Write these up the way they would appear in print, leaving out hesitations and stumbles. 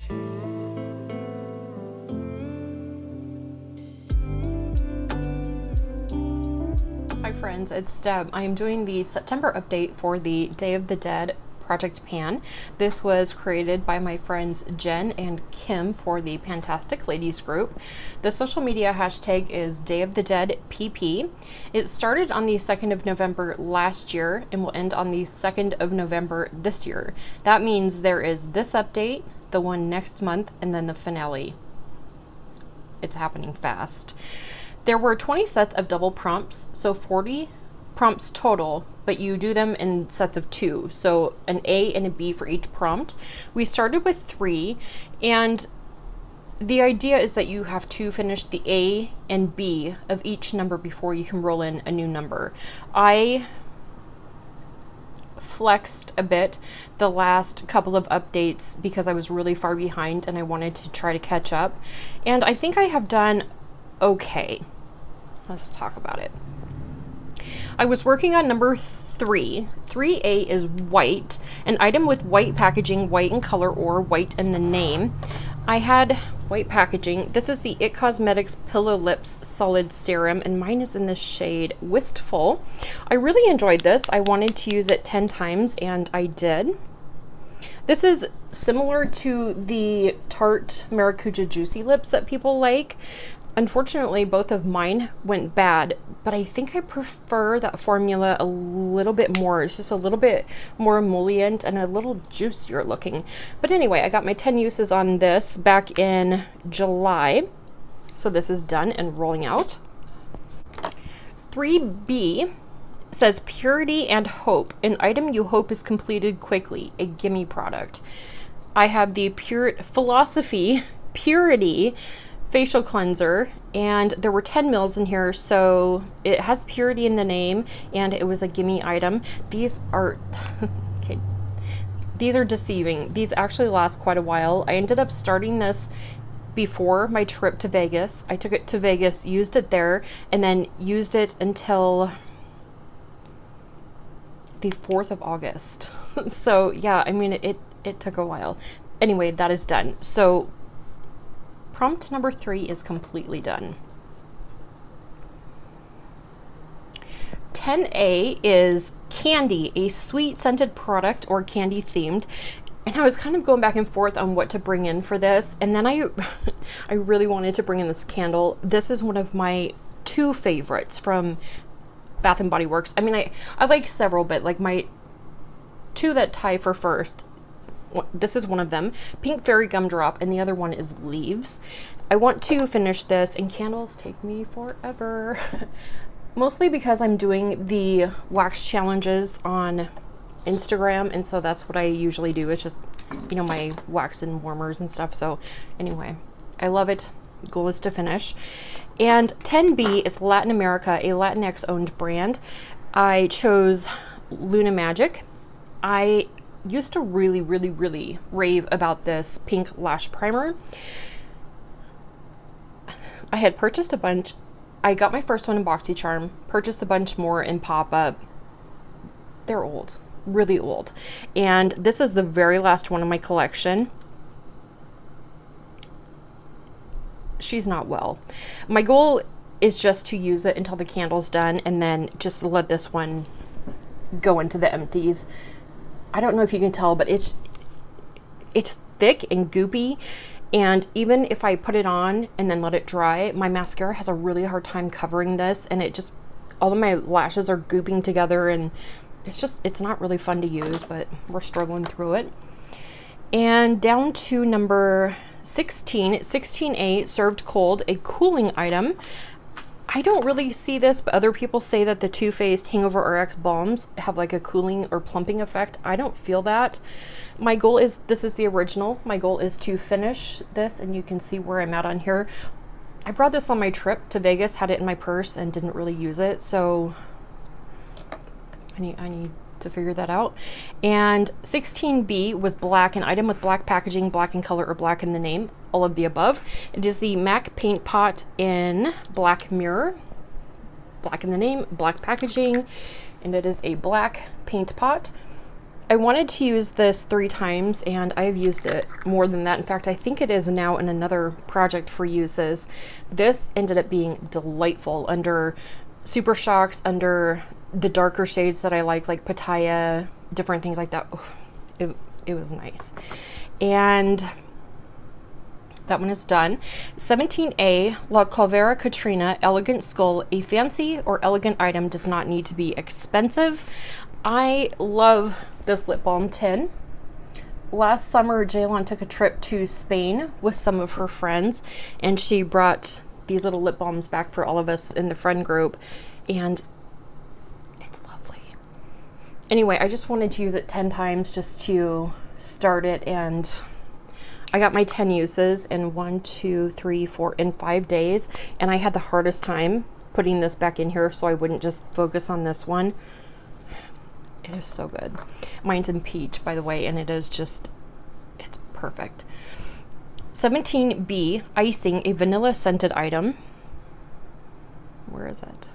Hi friends, it's Deb. I am doing the September update for the Day of the Dead Project Pan. This was created by my friends Jenn and Kim for the Fantastic Ladies group. The social media hashtag is Day of the Dead PP. It started on the 2nd of November last year and will end on the 2nd of November this year. That means there is this update, the one next month, and then the finale. It's happening fast. There were 20 sets of double prompts, so 40 prompts total, but you do them in sets of 2, so an A and a B for each prompt. We started with 3, and the idea is that you have to finish the A and B of each number before you can roll in a new number. I flexed a bit the last couple of updates because I was really far behind and I wanted to try to catch up, and I think I have done okay. Let's talk about it. I was working on number 3. 3A is white, an item with white packaging, white in color or white in the name. I had white packaging. This is the IT Cosmetics Pillow Lips Solid Serum, and mine is in the shade Wistful. I really enjoyed this. I wanted to use it 10 times, and I did. This is similar to the Tarte Maracuja Juicy Lips that people like. Unfortunately, both of mine went bad, but I think I prefer that formula a little bit more. It's just a little bit more emollient and a little juicier looking. But anyway, I got my 10 uses on this back in July. So this is done and rolling out. 3B says Purity and Hope, an item you hope is completed quickly, a gimme product. I have the Philosophy Purity facial cleanser, and there were 10 mils in here, so it has purity in the name, and it was a gimme item. These are okay, these are deceiving. These actually last quite a while. I ended up starting this before my trip to Vegas. I took it to Vegas, used it there, and then used it until the 4th of August. So yeah, I mean, it took a while. Anyway, that is done. So prompt number 3 is completely done. 10A is candy, a sweet scented product or candy themed. And I was kind of going back and forth on what to bring in for this. And then I really wanted to bring in this candle. This is one of my 2 favorites from Bath and Body Works. I mean, I like several, but like my 2 that tie for first. This is one of them, Pink Fairy Gumdrop, and the other one is Leaves. I want to finish this, and candles take me forever. Mostly because I'm doing the wax challenges on Instagram, and so that's what I usually do. It's just, you know, my wax and warmers and stuff. So anyway, I love it. Goal is to finish. And 10B is Latin America, a Latinx owned brand. I chose Luna Magic. I used to really rave about this pink lash primer. I had purchased a bunch. I got my first one in BoxyCharm, purchased a bunch more in pop-up. They're old, really old. And this is the very last one in my collection. She's not well. My goal is just to use it until the candle's done and then just let this one go into the empties. I don't know if you can tell, but it's thick and goopy, and even if I put it on and then let it dry, my mascara has a really hard time covering this, and it just, all of my lashes are gooping together, and it's not really fun to use, but we're struggling through it. And down to number 16, 16A, served cold, a cooling item. I don't really see this, but other people say that the Too Faced Hangover RX balms have like a cooling or plumping effect. I don't feel that. My goal is, this is the original. My goal is to finish this, and you can see where I'm at on here. I brought this on my trip to Vegas, had it in my purse, and didn't really use it, so I need to figure that out. And 16B was black, an item with black packaging, black in color, or black in the name, all of the above. It is the MAC Paint Pot in Black Mirror, black in the name, black packaging, and it is a black paint pot. I wanted to use this 3 times, and I've used it more than that. In fact, I think it is now in another project for uses. This ended up being delightful under Super Shocks, under the darker shades that I like Pitaya, different things like that. Oof, it was nice. And that one is done. 17A, La Calvera Katrina Elegant Skull. A fancy or elegant item does not need to be expensive. I love this lip balm tin. Last summer, Jaylon took a trip to Spain with some of her friends, and she brought these little lip balms back for all of us in the friend group, and it's lovely. Anyway, I just wanted to use it 10 times just to start it, and I got my 10 uses in 1, 2, 3, 4, in 5 days, and I had the hardest time putting this back in here so I wouldn't just focus on this one. It is so good. Mine's in peach, by the way, and it is just, it's perfect. 17B, icing, a vanilla scented item. Where is it?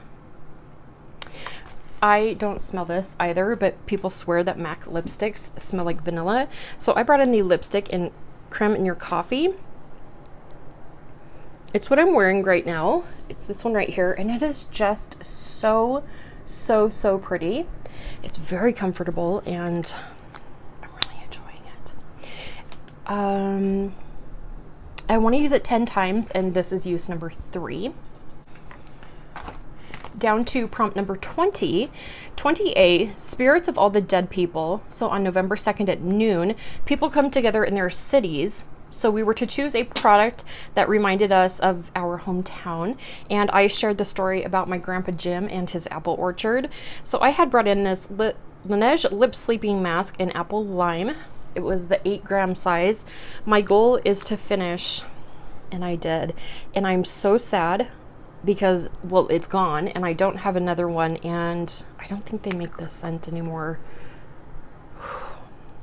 I don't smell this either, but people swear that MAC lipsticks smell like vanilla. So I brought in the lipstick in Creme in Your Coffee. It's what I'm wearing right now. It's this one right here, and it is just so pretty. It's very comfortable, and I'm really enjoying it. I want to use it 10 times, and this is use number 3. Down to prompt number 20. 20A, Spirits of All the Dead People. So on November 2nd at noon, people come together in their cities. So we were to choose a product that reminded us of our hometown, and I shared the story about my grandpa Jim and his apple orchard. So I had brought in this Laneige lip sleeping mask in apple lime. It was the 8-gram size. My goal is to finish, and I did. And I'm so sad because, well, it's gone, and I don't have another one, and I don't think they make this scent anymore.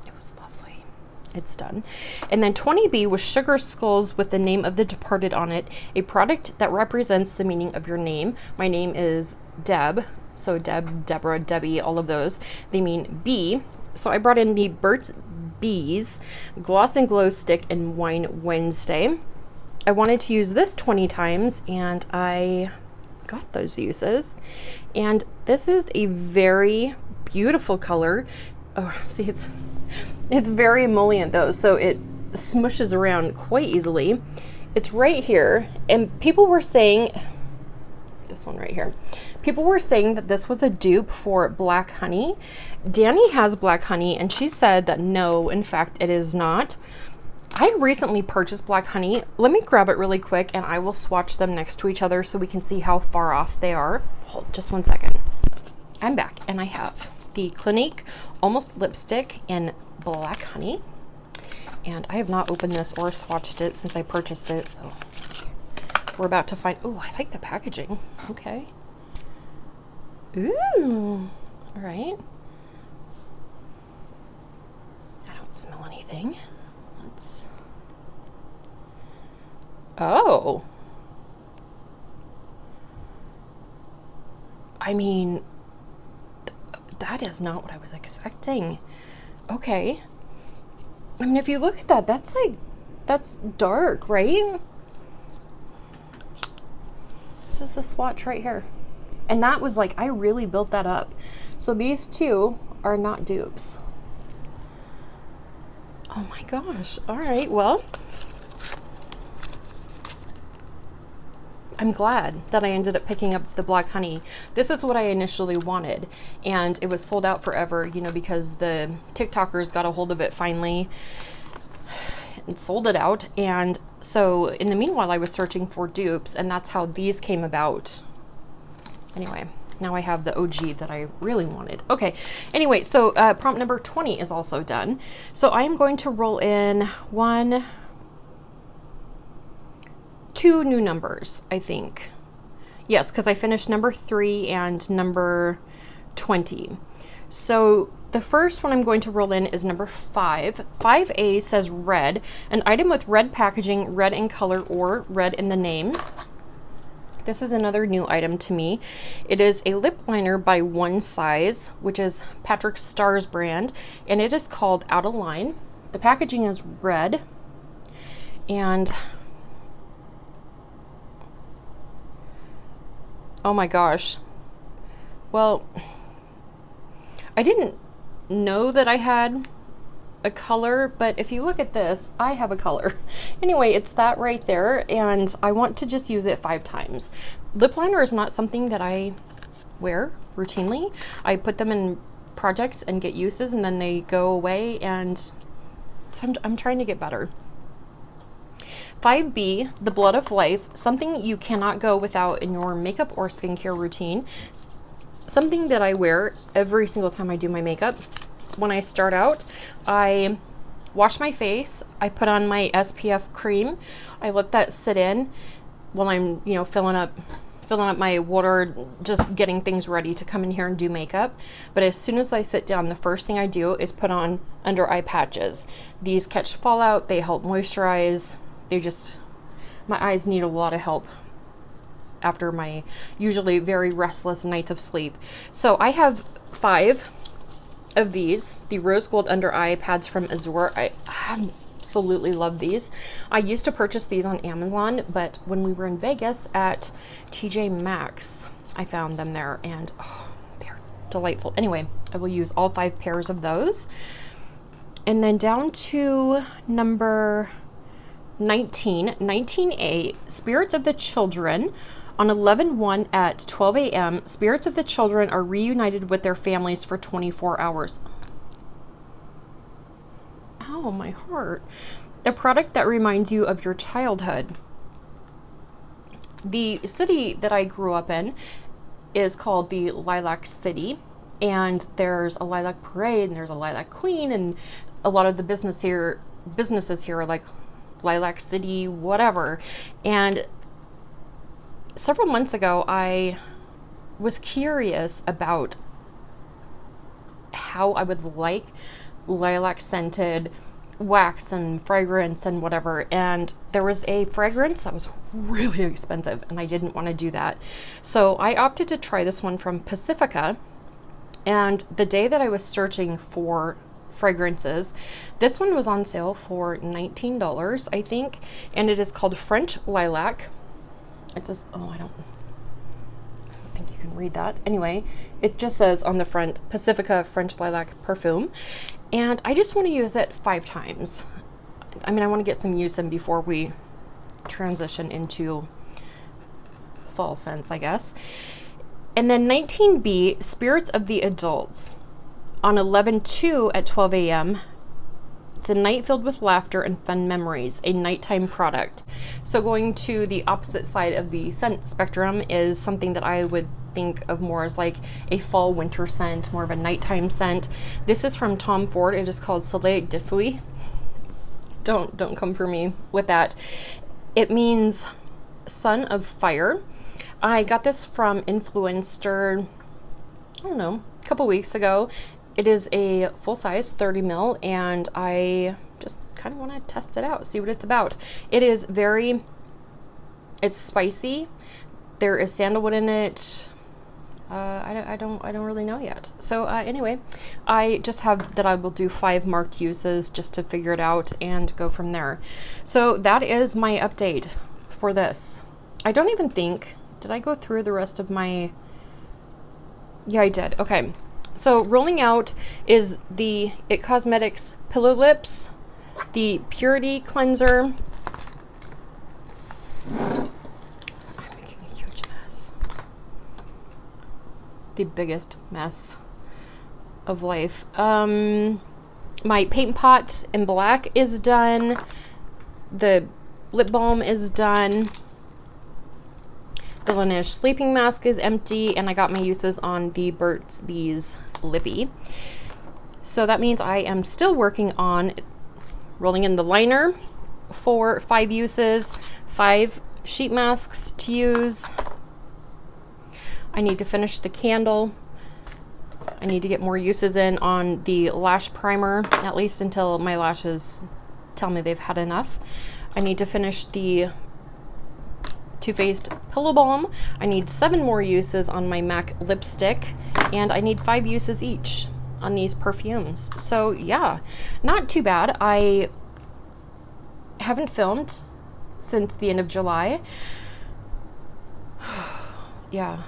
It was lovely. It's done. And then 20B was Sugar Skulls with the name of the departed on it, a product that represents the meaning of your name. My name is Deb, so Deb, Deborah, Debbie, all of those. They mean bee. So I brought in the Burt's Bees Gloss and Glow Stick and Wine Wednesday. I wanted to use this 20 times, and I got those uses. And this is a very beautiful color. Oh, see, it's very emollient though, so it smushes around quite easily. It's right here, and people were saying, this one right here, people were saying that this was a dupe for Black Honey. Danny has Black Honey, and she said that no, in fact, it is not. I recently purchased Black Honey. Let me grab it really quick, and I will swatch them next to each other so we can see how far off they are. Hold just 1 second. I'm back, and I have the Clinique Almost Lipstick in Black Honey. And I have not opened this or swatched it since I purchased it, so we're about to find... Oh, I like the packaging. Okay. Ooh. All right. I don't smell anything. Let's... Oh. I mean, that is not what I was expecting. Okay. I mean, if you look at that, that's like, that's dark, right? This is the swatch right here. And that was like, I really built that up. So these two are not dupes. Oh my gosh. All right, well, I'm glad that I ended up picking up the Black Honey. This is what I initially wanted, and it was sold out forever, you know, because the TikTokers got a hold of it finally and sold it out. And so in the meanwhile, I was searching for dupes, and that's how these came about. Anyway, now I have the OG that I really wanted. Okay, anyway, so prompt number 20 is also done. So I am going to roll in 2 new numbers, I think. Yes, because I finished number 3 and number 20. So the first one I'm going to roll in is number 5. 5A says red, an item with red packaging, red in color, or red in the name. This is another new item to me. It is a lip liner by One Size, which is Patrick Starr's brand, and it is called Out of Line. The packaging is red, and oh my gosh. Well, I didn't know that I had a color, but if you look at this, I have a color. Anyway, it's that right there, and I want to just use it 5 times. Lip liner is not something that I wear routinely. I put them in projects and get uses, and then they go away, and so I'm trying to get better. 5B, the Blood of Life, something you cannot go without in your makeup or skincare routine. Something that I wear every single time I do my makeup. When I start out, I wash my face, I put on my SPF cream, I let that sit in while I'm, filling up my water, just getting things ready to come in here and do makeup. But as soon as I sit down, the first thing I do is put on under eye patches. These catch fallout, they help moisturize, my eyes need a lot of help after my usually very restless nights of sleep. So I have 5 of these, the rose gold under eye pads from Azure. I absolutely love these. I used to purchase these on Amazon, but when we were in Vegas at TJ Maxx, I found them there, and they're delightful. Anyway, I will use all 5 pairs of those. And then down to number 19A, Spirits of the Children. On 11/1 at 12 a.m., spirits of the children are reunited with their families for 24 hours. Ow, my heart. A product that reminds you of your childhood. The city that I grew up in is called the Lilac City, and there's a lilac parade, and there's a lilac queen, and a lot of the businesses here are like Lilac City, whatever. And several months ago, I was curious about how I would like lilac scented wax and fragrance and whatever. And there was a fragrance that was really expensive, and I didn't want to do that. So I opted to try this one from Pacifica. And the day that I was searching for fragrances, this one was on sale for $19, I think. And it is called French Lilac. It says, I don't think you can read that. Anyway, it just says on the front, Pacifica French Lilac Perfume. And I just want to use it 5 times. I want to get some use in before we transition into fall scents, I guess. And then 19B, Spirits of the Adults. On 11/2 at 12 a.m., it's a night filled with laughter and fun memories, a nighttime product. So going to the opposite side of the scent spectrum is something that I would think of more as like a fall winter scent, more of a nighttime scent. This is from Tom Ford. It is called Soleil de Feuille. Don't come for me with that. It means son of fire. I got this from Influencer, a couple weeks ago. It is a full size 30 ml, and I just kind of want to test it out, see what it's about. It's spicy. There is sandalwood in it. I don't really know yet. So anyway, I just have that I will do 5 marked uses just to figure it out and go from there. So that is my update for this. I don't even think, did I go through the rest of my, yeah, I did. Okay. So rolling out is the It Cosmetics Pillow Lips, the Purity Cleanser. I'm making a huge mess. The biggest mess of life. My paint pot in black is done. The lip balm is done. The Laneige sleeping mask is empty, and I got my uses on the Burt's Bees Lippy. So that means I am still working on rolling in the liner for 5 uses, 5 sheet masks to use. I need to finish the candle. I need to get more uses in on the lash primer, at least until my lashes tell me they've had enough. I need to finish the Too Faced Pillow Balm. I need 7 more uses on my MAC lipstick, and I need 5 uses each on these perfumes. So yeah, not too bad. I haven't filmed since the end of July. Yeah.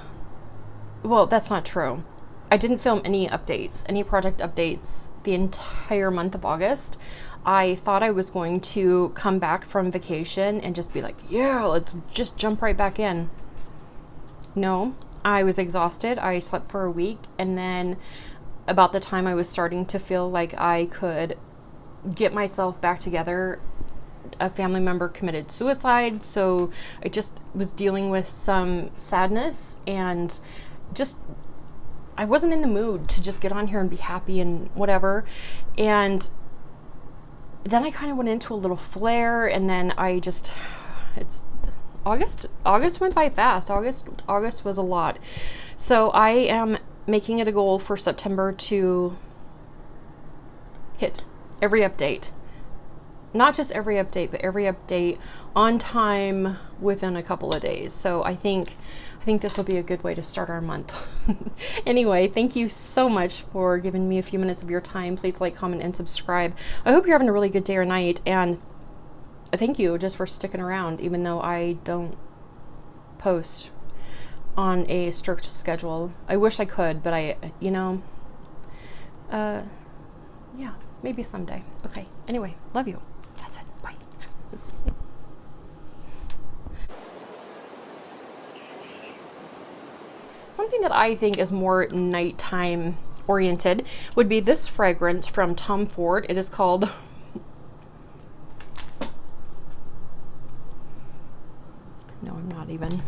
Well, that's not true. I didn't film any updates, any project updates the entire month of August. I thought I was going to come back from vacation and just be like, yeah, let's just jump right back in. No, I was exhausted. I slept for a week, and then about the time I was starting to feel like I could get myself back together, a family member committed suicide. So I just was dealing with some sadness, and just I wasn't in the mood to just get on here and be happy and whatever. And then I kind of went into a little flare, and then it's August went by fast. August was a lot. So I am making it a goal for September to hit every update. Not just every update, but every update on time within a couple of days. So I think this will be a good way to start our month. Anyway, thank you so much for giving me a few minutes of your time. Please like, comment, and subscribe. I hope you're having a really good day or night, and thank you just for sticking around, even though I don't post on a strict schedule. I wish I could, but yeah, maybe someday. Okay, anyway, love you. That's it. Bye. Something that I think is more nighttime oriented would be this fragrance from Tom Ford. It is called no, I'm not even.